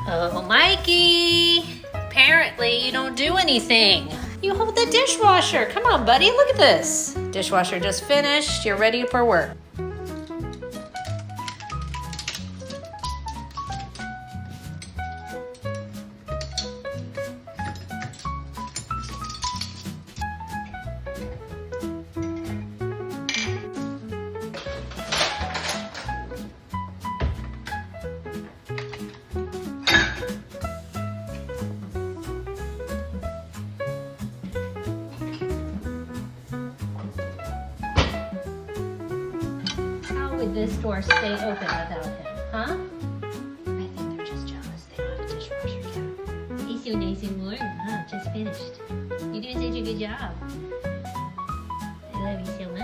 Oh, Mikey! Apparently you don't do anything. You hold the dishwasher. Come on, buddy, look at this. Dishwasher just finished. You're ready for work. How would this door stay open without him, huh? I think they're just jealous they don't have a dishwasher yet. He's so nice and warm, huh? Just finished. You're doing such a good job. I love you so much.